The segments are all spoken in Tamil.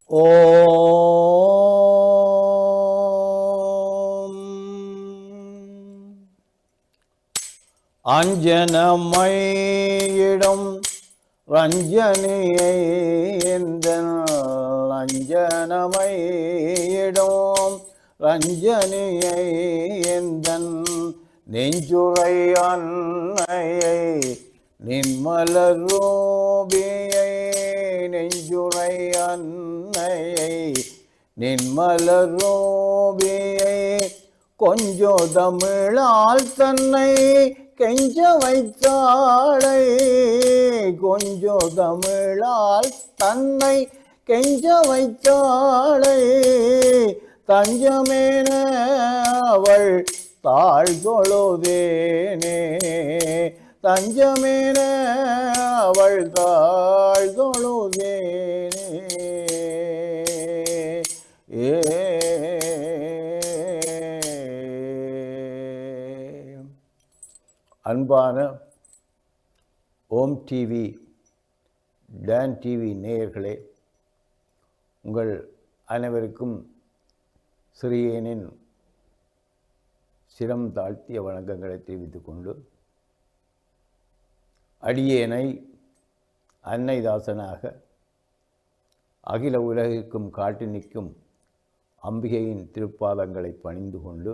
ஓம் அஞ்சனமயிடம் ரஞ்சனியை எந்தன் அஞ்சனமயிடம் ரஞ்சனியை எந்தன் நெஞ்சுரை அன்னையை நின்மலர் ரூபியை நெஞ்சுரை அன்னையை நின்மலர் ரூபியை கொஞ்சோ தமிழால் தன்னை கெஞ்ச வைத்தாளை கொஞ்சோ தமிழால் தன்னை கெஞ்ச வைத்தாளை தஞ்சமேன அவள் தாழ் தொழுதேனே தஞ்சமேன அவள் தாழ் தொழுதேனே அன்பான ஓம் டிவி டான் டிவி நேயர்களே, உங்கள் அனைவருக்கும் சிறியேனின் சிரம் தாழ்த்திய வணக்கங்களை தெரிவித்துக் கொண்டு, அடியேனை அன்னைதாசனாக அகில உலகிற்கும் காட்டி நிற்கும் அம்பிகையின் திருப்பாதங்களை பணிந்து கொண்டு,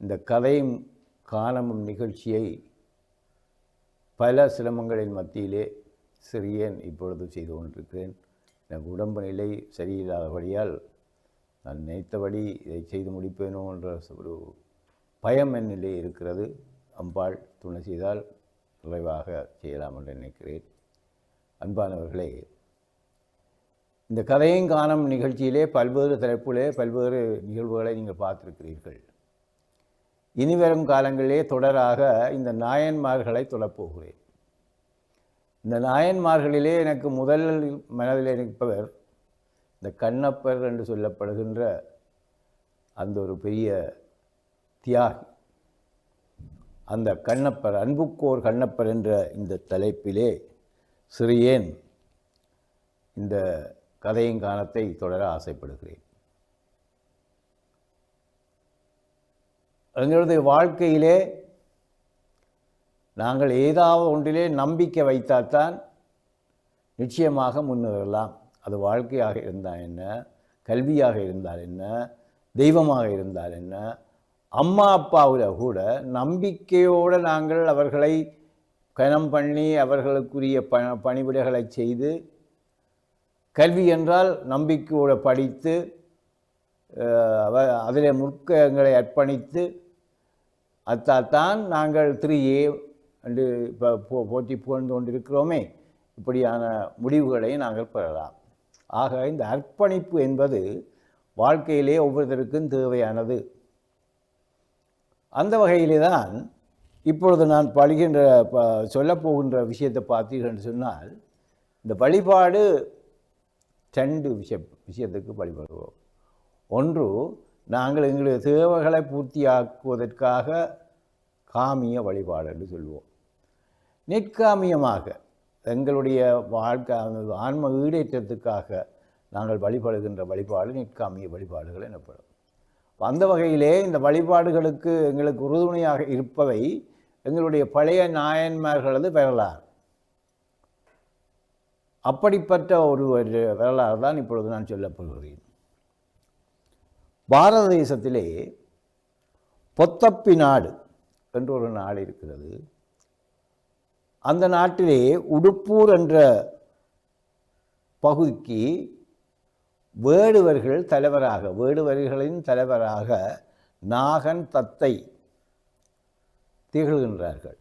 இந்த கதையும் காணமும் நிகழ்ச்சியை பல சிரமங்களின் மத்தியிலே சிறியேன் இப்பொழுது செய்து கொண்டிருக்கிறேன். எனக்கு உடம்பு நிலை சரியில்லாதபடியால் நான் நினைத்தபடி இதை செய்து முடிப்பேனோ என்ற ஒரு பயம் என்னிலே இருக்கிறது. அம்பாள் துணை செய்தால் விரைவாக செய்யலாம் என்று நினைக்கிறேன். அன்பானவர்களே, இந்த கதையும் காணும் நிகழ்ச்சியிலே பல்வேறு தலைப்பிலே பல்வேறு நிகழ்வுகளை நீங்கள் பார்த்திருக்கிறீர்கள். இனிவரும் காலங்களிலே தொடராக இந்த நாயன்மார்களை தொடப்போகிறேன். இந்த நாயன்மார்களிலே எனக்கு முதல் மனதில் நிற்பவர் இந்த கண்ணப்பர் என்று சொல்லப்படுகின்ற அந்த ஒரு பெரிய தியாகி. அந்த கண்ணப்பர், அன்புக்கோர் கண்ணப்பர் என்ற இந்த தலைப்பிலே சிறியேன் இந்த கதையின் காணத்தை தொடர ஆசைப்படுகிறேன். எங்களுடைய வாழ்க்கையிலே நாங்கள் ஏதாவது ஒன்றிலே நம்பிக்கை வைத்தால்தான் நிச்சயமாக முன்னேறலாம். அது வாழ்க்கையாக இருந்தால் என்ன, கல்வியாக இருந்தால் என்ன, தெய்வமாக இருந்தால் என்ன, அம்மா அப்பாவில் கூட நம்பிக்கையோடு நாங்கள் அவர்களை கனம் பண்ணி அவர்களுக்குரிய பணிவிடைகளை செய்து, கல்வி என்றால் நம்பிக்கையோடு படித்து அதிலே முற்கங்களை அர்ப்பணித்து அத்தால்தான் நாங்கள் 3A என்று இப்போ போற்றி புகழ்ந்து கொண்டிருக்கிறோமே, இப்படியான முடிவுகளை நாங்கள் பெறலாம். ஆக இந்த அர்ப்பணிப்பு என்பது வாழ்க்கையிலே ஒவ்வொருத்தருக்கும் தேவையானது. அந்த வகையிலே தான் இப்பொழுது நான் படுகின்ற சொல்லப்போகின்ற விஷயத்தை பார்த்தீர்கள் என்று சொன்னால், இந்த வழிபாடு 2 விஷயத்துக்கு வழிபடுவோம். ஒன்று, நாங்கள் எங்களுடைய தேவைகளை பூர்த்தியாக்குவதற்காக காமிய வழிபாடு என்று சொல்லுவோம். நிற்காமியமாக எங்களுடைய வாழ்க்கை ஆன்ம ஈடேற்றத்துக்காக நாங்கள் வழிபடுகின்ற வழிபாடு நிற்காமிய வழிபாடுகள் எனப்படும். அந்த வகையிலே இந்த வழிபாடுகளுக்கு எங்களுக்கு உறுதுணையாக இருப்பவை எங்களுடைய பழைய நாயன்மார்களது வரலாறு. அப்படிப்பட்ட ஒரு வரலாறு தான் இப்பொழுது நான் சொல்லப்படுகிறேன். பாரத தேசத்திலே பொத்தப்பி நாடு என்ற ஒரு நாடு இருக்கிறது. அந்த நாட்டிலே உடுப்பூர் என்ற பகுதிக்கு வேடுவர்களின் தலைவராக நாகன் தத்தை திகழ்கின்றார்கள்.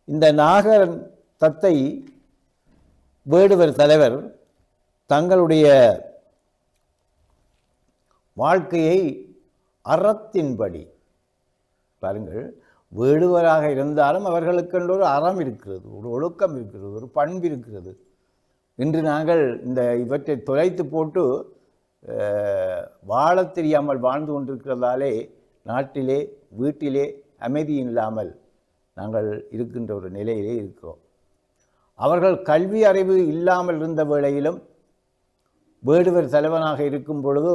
இந்த நாகன் தத்தை வேடுவர் தலைவர் தங்களுடைய வாழ்க்கையை அறத்தின்படி, பாருங்கள், வேடுவராக இருந்தாலும் அவர்களுக்கென்று ஒரு அறம் இருக்கிறது, ஒரு ஒழுக்கம் இருக்கிறது, ஒரு பண்பு இருக்கிறது. இன்று நாங்கள் இவற்றை தொலைத்து போட்டு வாழ தெரியாமல் வாழ்ந்து கொண்டிருக்கிறதாலே நாட்டிலே வீட்டிலே அமைதி இல்லாமல் நாங்கள் இருக்கின்ற ஒரு நிலையிலே இருக்கிறோம். அவர்கள் கல்வி அறிவு இல்லாமல் இருந்த வேளையிலும் வேடுவர் தலைவனாக இருக்கும் பொழுது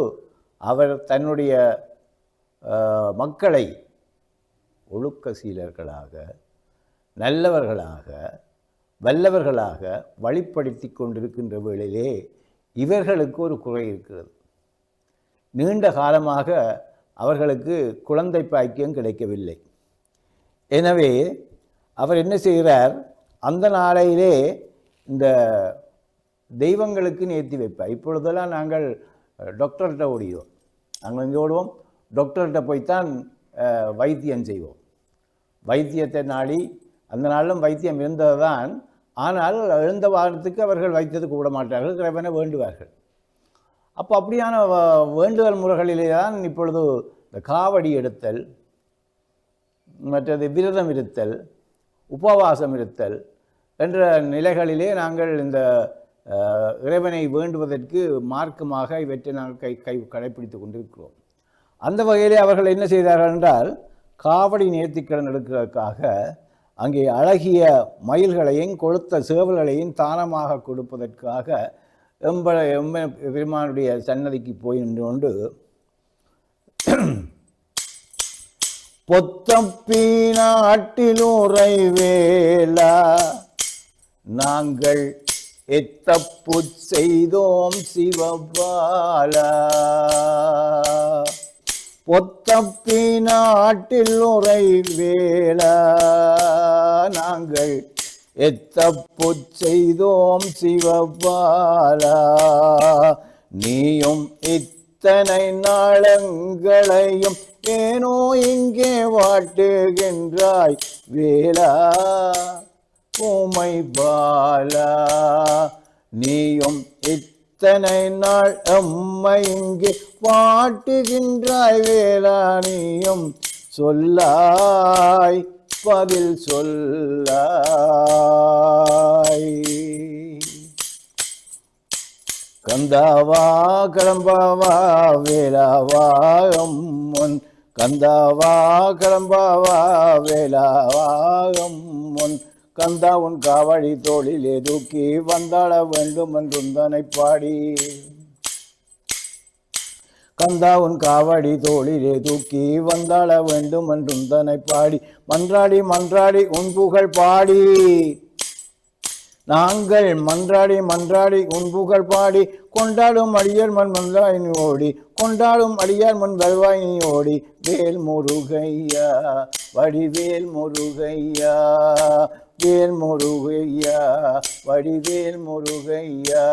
அவர் தன்னுடைய மக்களை ஒழுக்க சீலர்களாக, நல்லவர்களாக, வல்லவர்களாக வழிப்படுத்தி கொண்டிருக்கின்ற வேளையிலே இவர்களுக்கு ஒரு குறை இருக்கிறது. நீண்ட காலமாக அவர்களுக்கு குழந்தை பாக்கியம் கிடைக்கவில்லை. எனவே அவர் என்ன செய்கிறார், அந்த நாளையிலே இந்த தெய்வங்களுக்கு நேர்த்தி வைப்பார். இப்பொழுதெல்லாம் நாங்கள் டாக்டர்கிட்ட ஓடுவோம், நாங்கள் எங்கே ஓடுவோம், டாக்டர்கிட்ட போய்த்தான் வைத்தியம் செய்வோம். வைத்தியத்தை நாடி அந்த நாளிலும் வைத்தியம் இருந்தது தான். ஆனால் எழுந்த வாரத்துக்கு அவர்கள் வைத்தது கூட மாட்டார்கள், இறைவனை வேண்டுவார்கள். அப்போ அப்படியான வேண்டுதல் முறைகளிலே தான் இப்பொழுது இந்த காவடி எடுத்தல், மற்றது விரதம் இருத்தல், உபவாசம் இருத்தல் என்ற நிலைகளிலே நாங்கள் இந்த இறைவனை வேண்டுவதற்கு மார்க்கமாக இவற்றை நாங்கள் கடைப்பிடித்து கொண்டிருக்கிறோம். அந்த வகையிலே அவர்கள் என்ன செய்தார்கள் என்றால், காவடி நேர்த்திக்கடன் எடுக்கிறதுக்காக அங்கே அழகிய மயில்களையும் கொளுத்த சேவல்களையும் தானமாக கொடுப்பதற்காக பெருமானுடைய சன்னதிக்கு போய் நின்று கொண்டு பொத்தப்பி நாட்டிலுறை வேளா நாங்கள் எத்தப்பு செய்தோம் சிவபாலா, பொத்தப்பி நாட்டில் உறை வேளா நாங்கள் எத்தப்பு செய்தோம் சிவபாலா, நீயும் இத்தனை நாளங்களையும் ஏனோ இங்கே வாட்டுகின்றாய் வேளா ஊமை பாலா, நீயும் இத்தனை நாள் அம்மை இங்கே வாட்டுகின்றாய் வேளா, நீயும் சொல்லாய் பதில் சொல்லாய். கந்தாவா கிளம்பாவா வேளாவா அம்மன், கந்தாவா கிளம்பாவா வேளாவா அம்மன், கந்தா உன் காவடி தோளிலே தூக்கி வந்தாள வேண்டும் என்றுந்தனை பாடி, கந்தா உன் காவடி தோளிலே தூக்கி வந்தாள வேண்டும் என்றுந்தனை பாடி, மன்றாடி மன்றாடி உன் புகழ் பாடி, நாங்கள் மன்றாடி மன்றாடி உன் புகழ் பாடி, கொண்டாடும் அடியார் மண் வந்தாயினி ஓடி, கொண்டாடும் அடியார் மண் வருவாயினி ஓடி, வேல் முருகையா வடிவேல் முருகையா, வேல் முருகையா வடிவேல் முருகையா,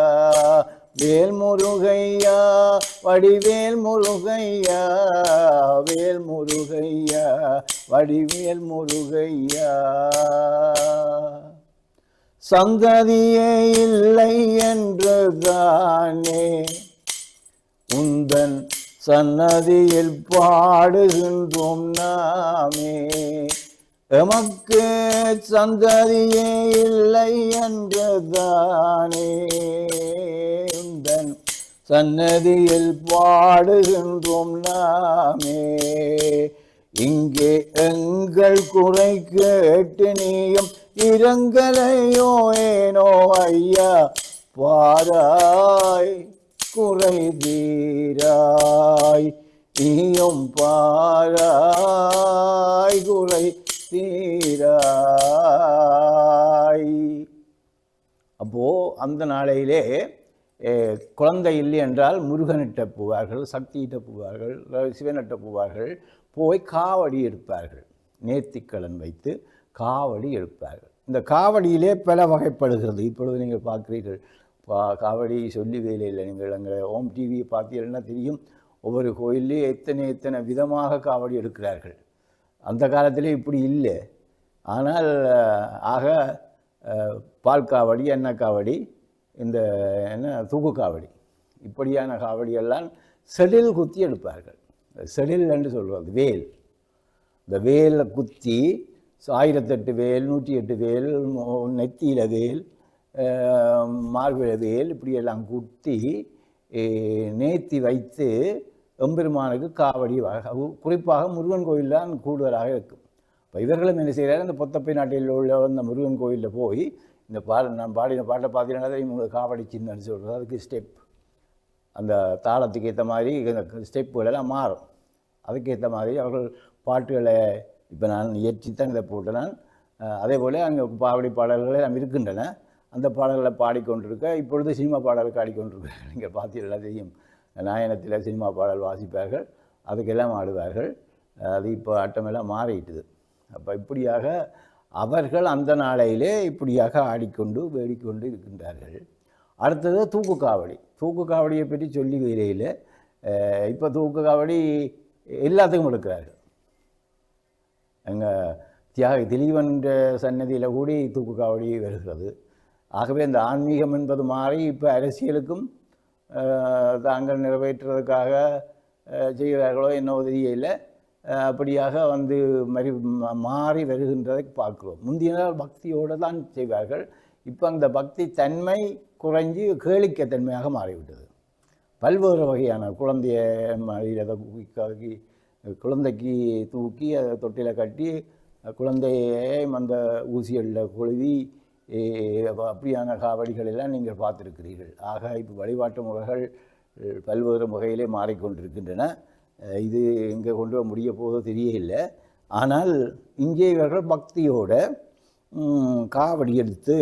வேல் முருகையா வடிவேல் முருகையா, வேல் முருகையா வடிவேல் முருகையா. சந்ததியே இல்லை என்று தானே உந்தன் சன்னதியில் பாடுகின்றோம் நாமே, எமக்கு சந்ததியே இல்லை என்று தானே உந்தன் சன்னதியில் பாடுகின்றோம் நாமே, இங்கே எங்கள் குறை கேட்டு நீயும் இரங்கலையோ ஏனோ ஐயா பாராய் குறை தீராய், நீயும் பாராய் குறை தீராய். அப்போ அந்த நாளையிலே குழந்தை இல்லை என்றால் முருகனிட்ட போவார்கள், சக்தியிட்ட போவார்கள், சிவனிட்ட போவார்கள், போய் காவடி எடுப்பார்கள், நேர்த்திக்கடன் வைத்து காவடி எடுப்பார்கள். இந்த காவடியிலே பல வகைப்படுகிறது. இப்பொழுது நீங்கள் பார்க்கிறீர்கள், காவடி சொல்லி வேலையில் நீங்கள் அங்கே ஓம் டிவியை பார்த்தீங்கன்னா தெரியும், ஒவ்வொரு கோயிலே எத்தனை விதமாக காவடி எடுக்கிறார்கள். அந்த காலத்திலே இப்படி இல்லை. ஆனால் ஆக பால் காவடி, எண்ணெய் காவடி, இந்த தூக்கு காவடி, இப்படியான காவடியெல்லாம் செடில் குத்தி எடுப்பார்கள். செடில் என்று சொல்வது வேல். இந்த வேலை குத்தி 1008 வேல், 108 வேல், நெத்தியில வேல், மார்பில வேல், இப்படியெல்லாம் குத்தி நேர்த்தி வைத்து எம்பெருமானுக்கு காவடி, குறிப்பாக முருகன் கோயில் தான் கூடுதலாக இருக்கும். இப்போ இவர்களும் என்ன செய்கிறார், இந்த பொத்தப்பை நாட்டில் உள்ள அந்த முருகன் கோயிலில் போய் இந்த நான் பாடின பாட்டை பார்த்தீங்கன்னா உங்களுக்கு காவடி சின்னன்னு சொல்கிறது, அதுக்கு ஸ்டெப் அந்த தாளத்துக்கு ஏற்ற மாதிரி ஸ்டெப்புகளெல்லாம் மாறும். அதுக்கேற்ற மாதிரி அவர்கள் பாட்டுகளை இப்போ நான் இயற்றி தான் இதை போட்டு நான் அதே போல் அங்கே பாவடி பாடல்கள் எல்லாம் இருக்கின்றன. அந்த பாடல்களை பாடிக்கொண்டிருக்க இப்பொழுது சினிமா பாடலுக்கு ஆடிக்கொண்டிருக்கிறார்கள். நீங்கள் பார்த்தீங்கன்னா தெரியும், நாயனத்தில் சினிமா பாடல் வாசிப்பார்கள், அதுக்கெல்லாம் ஆடுவார்கள். அது இப்போ ஆட்டமெல்லாம் மாறிட்டுது. அப்போ இப்படியாக அவர்கள் அந்த நாளையிலே இப்படியாக ஆடிக்கொண்டு வேடிக்கொண்டு இருக்கின்றார்கள். அடுத்தது தூக்கு காவடி. தூக்கு காவடியை பற்றி சொல்லி வரையில் இப்போ தூக்கு காவடி எல்லாத்துக்கும் எடுக்கிறார்கள். எங்கள் தியாக திலீவன் சன்னதியில் கூடி தூக்கு காவடி வருகிறது. ஆகவே இந்த ஆன்மீகம் என்பது மாறி இப்போ அரசியலுக்கும் தாங்கள் நிறைவேற்றுவதற்காக செய்கிறார்களோ என்னவோ தெரியல, அப்படியாக வந்து மாறி வருகின்றதை பார்க்கிறோம். முந்திய நாள் பக்தியோடு தான் செய்வார்கள். இப்போ அந்த பக்தி தன்மை குறைஞ்சி கேளிக்கை தன்மையாக மாறிவிட்டது. பல்வேறு வகையான குழந்தைய மடியில் தூக்கி குழந்தைக்கு தூக்கி அதை தொட்டியில் கட்டி குழந்தையை அந்த ஊசிகளில் கொழுவி அப்படியான காவடிகள் எல்லாம் நீங்கள் பார்த்துருக்கிறீர்கள். ஆக இப்போ வழிபாட்டு முறைகள் பல்வேறு வகையிலே மாறிக்கொண்டிருக்கின்றன. இது எங்கே கொண்டு போக முடிய போதோ தெரியல. ஆனால் இங்கே இவர்கள் பக்தியோட காவடி எடுத்து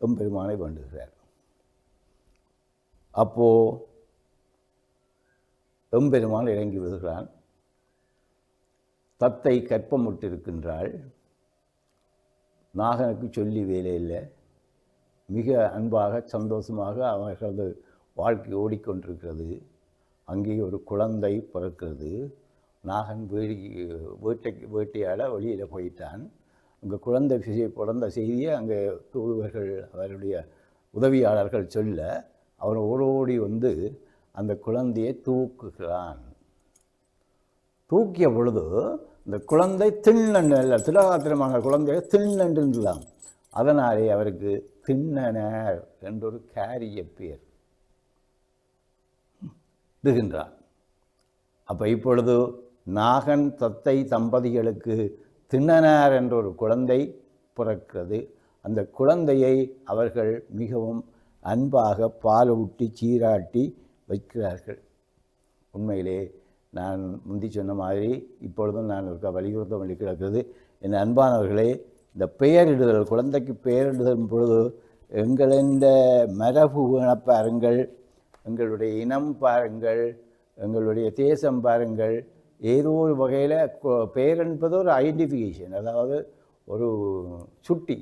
எம்பெருமானை வேண்டுகிறார். அப்போது எம்பெருமான் இறங்கி விடுகிறான். தத்தை கற்பமுட்டிருக்கின்றாள். நாகனுக்கு சொல்லி வேலையில் மிக அன்பாக சந்தோஷமாக அவர்களது வாழ்க்கை ஓடிக்கொண்டிருக்கிறது. அங்கே ஒரு குழந்தை பிறக்கிறது. நாகன் வேட்டையாட வெளியில் போயிட்டான். அங்கே குழந்தை பிறந்த செய்தியை அங்கே தூதுவர்கள் அவருடைய உதவியாளர்கள் சொல்ல அவன் ஓடோடி வந்து அந்த குழந்தையை தூக்குகிறான். தூக்கிய பொழுது இந்த குழந்தை திண்ணன் அல்ல, திலகாத்திரமான குழந்தையை திண்ணன்றுலாம். அதனாலே அவருக்கு திண்ணனர் என்றொரு காரிய பேர் இடுகின்றான். அப்போ இப்பொழுது நாகன் தத்தை தம்பதிகளுக்கு திண்ணனார் என்ற ஒரு குழந்தை பிறக்கிறது. அந்த குழந்தையை அவர்கள் மிகவும் அன்பாக பாலூட்டி சீராட்டி வைக்கிறார்கள். உண்மையிலே நான் முந்தி சொன்ன மாதிரி இப்பொழுதும் நான் இருக்க வலியுறுத்த வேண்டி கிடக்கிறது. என் அன்பானவர்களே, இந்த பெயரிடுதல், குழந்தைக்கு பெயரிடுதல் பொழுது எங்களின் மரபு பாருங்கள், எங்களுடைய இனம் பாருங்கள், எங்களுடைய தேசம் பாருங்கள். ஏதோ ஒரு வகையில் பெயர் என்பது ஒரு ஐடென்டிஃபிகேஷன், அதாவது ஒரு சுட்டி.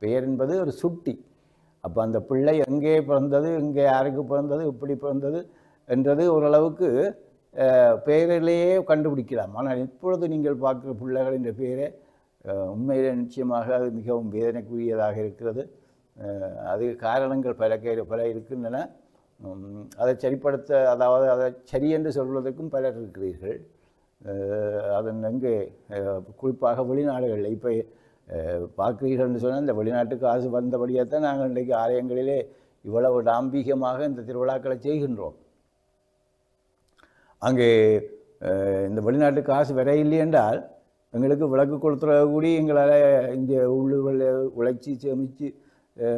பெயர் என்பது ஒரு சுட்டி. அப்போ அந்த பிள்ளை எங்கே பிறந்தது, எங்கே யாருக்கு பிறந்தது, எப்படி பிறந்தது என்றது ஓரளவுக்கு பெயரிலேயே கண்டுபிடிக்கலாம். ஆனால் இப்பொழுது நீங்கள் பார்க்குற பிள்ளைகளின் பெயரை உண்மையிலே நிச்சயமாக அது மிகவும் வேதனைக்குரியதாக இருக்கிறது. அது காரணங்கள் பல இருக்கின்றன. அதை சரிப்படுத்த, அதாவது அதை சரியென்று சொல்வதற்கும் பலர் இருக்கிறீர்கள். அதன் அங்கே குறிப்பாக வெளிநாடுகளில் இப்போ பார்க்கிறீர்கள்னு சொன்னால் இந்த வெளிநாட்டுக்கு காசு வந்தபடியாக தான் நாங்கள் இன்றைக்கு ஆலயங்களிலே இவ்வளவு டாம்பீகமாக இந்த திருவிழாக்களை செய்கின்றோம். அங்கே இந்த வெளிநாட்டு காசு வர இல்லை என்றால் எங்களுக்கு விளக்கு கொடுத்துற கூடி எங்களால் இந்த உள்ளூரில் உழைச்சி சேமித்து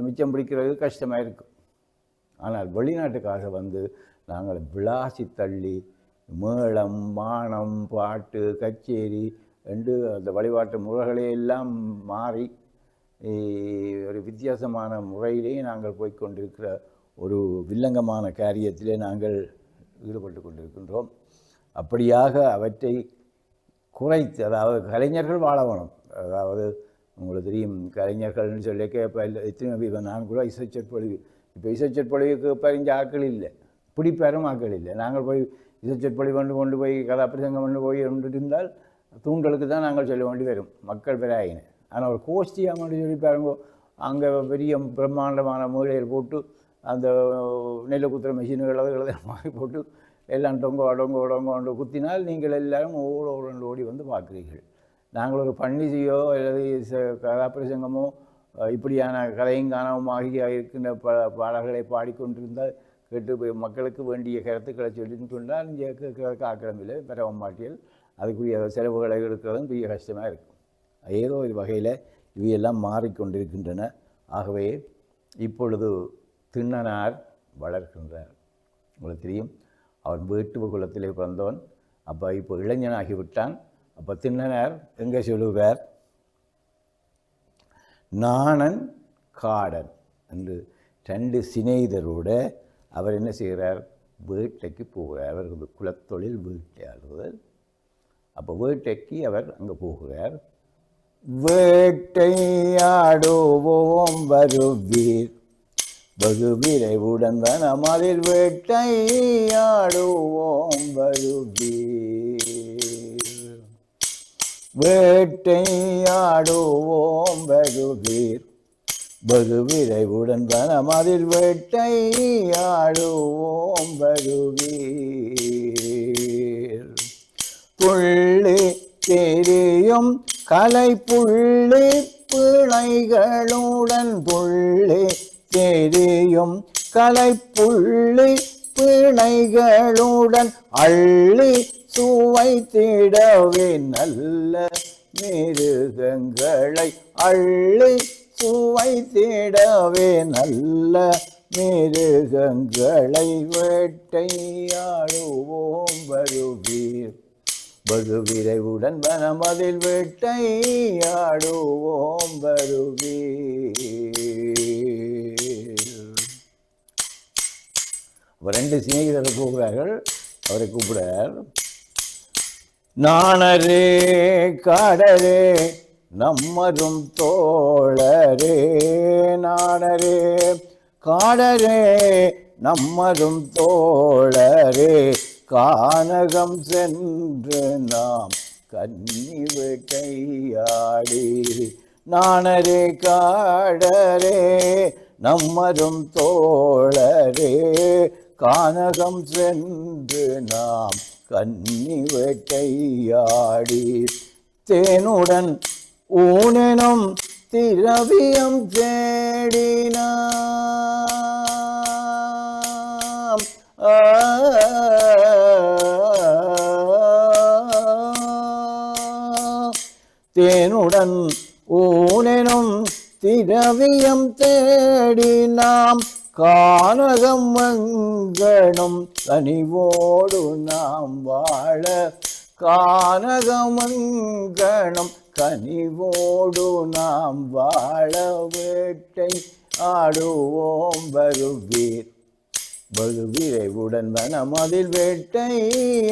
மிச்சம் பிடிக்கிறது கஷ்டமாக இருக்கும். ஆனால் வெளிநாட்டு காசை வந்து நாங்கள் விளாசி தள்ளி மேளம், மானம், பாட்டு, கச்சேரி என்று அந்த வழிபாட்டு முறைகளையெல்லாம் மாறி ஒரு வித்தியாசமான முறையிலே நாங்கள் போய்கொண்டிருக்கிற ஒரு வில்லங்கமான காரியத்திலே நாங்கள் ஈடுபட்டு கொண்டிருக்கின்றோம். அப்படியாக அவற்றை குறைத்து, அதாவது கலைஞர்கள் வாழ வேணும். அதாவது உங்களுக்கு தெரியும், கலைஞர்கள்னு சொல்லிக்க இப்போ எத்தனை நான் கூட இசைச்சொற்பொழிவு, இப்போ இசைச்சொற்பொழிவுக்கு பறிஞ்ச ஆக்கள் இல்லை, பிடிப்பெறும் ஆக்கள் இல்லை. நாங்கள் போய் இசைச்சொற்பொழிவு கொண்டு போய் கதாபிரசங்கம் கொண்டு போய் இருந்தால் தூண்டலுக்கு தான் நாங்கள் சொல்ல வேண்டி வரும், மக்கள் பெறாயின. ஆனால் ஒரு கோஷ்டியாக மட்டும் சொல்லி பாருங்க, அங்கே பெரிய பிரம்மாண்டமான மூலையில் போட்டு அந்த நெல் குத்துற மெஷின்கள் அதை மாறி போட்டு எல்லாம் டொங்க குத்தினால் நீங்கள் எல்லோரும் ஓடி வந்து பார்க்குறீர்கள். நாங்கள் ஒரு பன்னிசையோ அல்லது கதாபிரசங்கமோ இப்படியான கதையும் காணவுமாகிய இருக்கின்ற பாடல்களை பாடிக்கொண்டிருந்தால் கேட்டு போய் மக்களுக்கு வேண்டிய கருத்துக்களை சொல்லின்னு சொன்னால் இங்கே கேட்கறதுக்கு ஆக்கிரமில்லை, பெறவ மாட்டியல். அதுக்குரிய செலவுகளை எடுக்கிறதும் பெரிய கஷ்டமாக இருக்கும். ஏதோ ஒரு வகையில் இவையெல்லாம் மாறிக்கொண்டிருக்கின்றன. ஆகவே இப்பொழுது திண்ணனார் வளர்க்கின்றார். உங்களுக்கு தெரியும். அவன் வேட்டுவ குலத்திலே பிறந்தவன். அப்போ இப்போ இளைஞனாகிவிட்டான். அப்போ திண்ணனார் எங்கே சொல்லுவார், நாணன் காடன் என்று 2 சிநேகிதரோட அவர் என்ன செய்கிறார், வேட்டைக்கு போகிறார். அவரது குலத்தொழில் வேட்டையாடுதல். அப்போ வேட்டைக்கு அவர் அங்கே போகிறார். வேட்டையாடுவோம் வருவீர் வெகு விரைவுடன் வனமதில் வேட்டையாடுவோம் வருவீர். வேட்டையாடுவோம் வருவீர் வெகு விரைவுடன் வனமதில் வேட்டையாடுவோம் வருவீர். புள்ளி தெரியும் கலை புள்ளி பிழைகளுடன் புள்ளி தெரியும் கலை புள்ளி பிணைகளுடன் அள்ளி சுவைத்திடவே நல்ல மிருகங்களை அள்ளி சுவைத்திடவே நல்ல மிருகங்களை வேட்டையாடுவோம் வருவீர் வெகு விரைவுடன் வனமதில் வேட்டையாடுவோம் வருவீர். 2 சிநேகிதர்கள் போகிறார்கள். அவரை கூப்பிடார். நாணரே காடரே நம்மரும் தோழரே, நாணரே காடரே நம்மரும் தோழரே, கானகம் சென்று நாம் கன்னி வேட்டையாடி. நாணரே காடரே நம்மரும் தோழரே, கானகம் சென்று நாம் கன்னி வேட்டையாடி. தேனுடன் ஊனெனும் திரவியம் தேடினாம். தேனுடன் ஊனெனும் திரவியம் தேடினாம், கானகம் மங்கணும் கனிவோடு நாம் வாழ. கானகம் மங்கணும் கனிவோடு நாம் வாழ. வேட்டை ஆடுவோம் வருவீர் வெகு விரைவுடன் வனமதில் வேட்டையாடுவோம்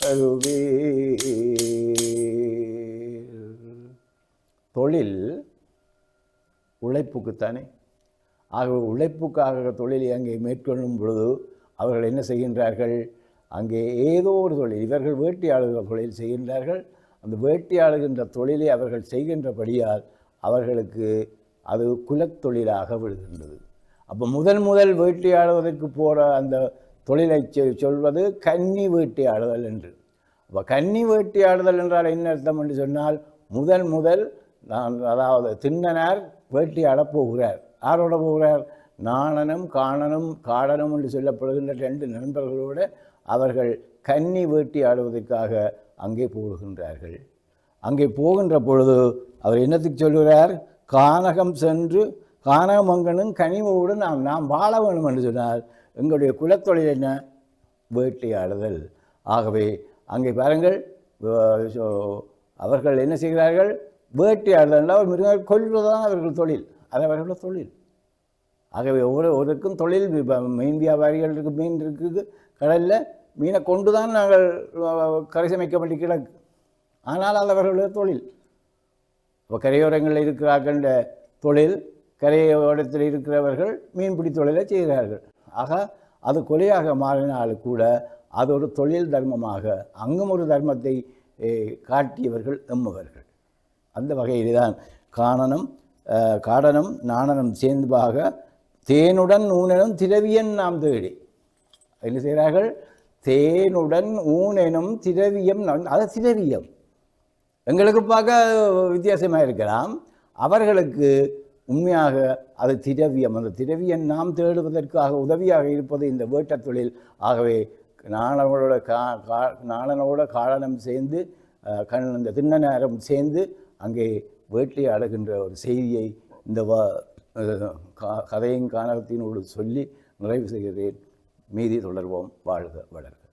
வருவீர். தொழில் உழைப்புக்குத்தானே. ஆகவே உழைப்புக்காக தொழிலை அங்கே மேற்கொள்ளும் பொழுது அவர்கள் என்ன செய்கின்றார்கள், அங்கே ஏதோ ஒரு தொழில், இவர்கள் வேட்டையாடுகிற தொழில் செய்கின்றார்கள். அந்த வேட்டையாடுகின்ற தொழிலை அவர்கள் செய்கின்றபடியால் அவர்களுக்கு அது குலத்தொழிலாக விடுகின்றது. அப்போ முதல் வேட்டையாடுவதற்கு போகிற அந்த தொழிலை சொல்வது கன்னி வேட்டையாடுதல் என்று. அப்போ கன்னி வேட்டையாடுதல் என்றால் என்ன அர்த்தம் என்று சொன்னால், முதல் அதாவது திண்ணனார் வேட்டையாடப் போகிறார். யாரோட போகிறார், நாணனும் காடனும் என்று சொல்லப்படுகின்ற 2 நண்பர்களோடு அவர்கள் கன்னி வேட்டையாடுவதற்காக அங்கே போகின்றார்கள். அங்கே போகின்ற பொழுது அவர் என்னத்துக்கு சொல்கிறார், கானகம் சென்று கானகமங்கனும் கனிவோடு நாம் வாழ வேண்டும் என்று சொன்னார். எங்களுடைய குலத்தொழில் என்ன, வேட்டையாடுதல். ஆகவே அங்கே பாருங்கள், அவர்கள் என்ன செய்கிறார்கள், வேட்டையாடுதல் என்றால் மிருகங்கள் கொல்வதுதான் அவர்கள் தொழில், அது அவர்களோட தொழில். ஆகவே ஒவ்வொருவருக்கும் தொழில், மீன் வியாபாரிகளுக்கு மீன் இருக்குது கடலில், மீனை கொண்டு தான் நாங்கள் கரை சமைக்க வேண்டி கிடக்கு. ஆனால் அது அவர்களுடைய தொழில். இப்போ கரையோரங்களில் இருக்கிறார்கள் தொழில், கரையோரத்தில் இருக்கிறவர்கள் மீன்பிடி தொழிலை செய்கிறார்கள். ஆக அது கொலையாக மாறினாலும் கூட அது ஒரு தொழில் தர்மமாக அங்கும் ஒரு தர்மத்தை காட்டியவர்கள் எம்மவர்கள். அந்த வகையில் தான் காடனும் நாணனும் சேர்ந்துபாக தேனுடன் ஊனெனும் திரவியன் நாம் தேடி என்ன செய்கிறார்கள், தேனுடன் ஊனெனும் திரவியம். அது திரவியம் எங்களுக்கு பார்க்க வித்தியாசமாக இருக்கலாம், அவர்களுக்கு உண்மையாக அது திரவியம். அந்த திரவியம் நாம் தேடுவதற்காக உதவியாக இருப்பது இந்த வேட்டத் தொழில். ஆகவே நாணனோட காடனும் சேர்ந்து இந்த திண்ணனாரும் சேர்ந்து அங்கே வேட்டையாடுகின்ற ஒரு செய்தியை இந்த கதையின் கானகத்தினோடு சொல்லி நிறைவு செய்கிறேன். மீதி தொடர்வோம். வாழ்க வளர்க.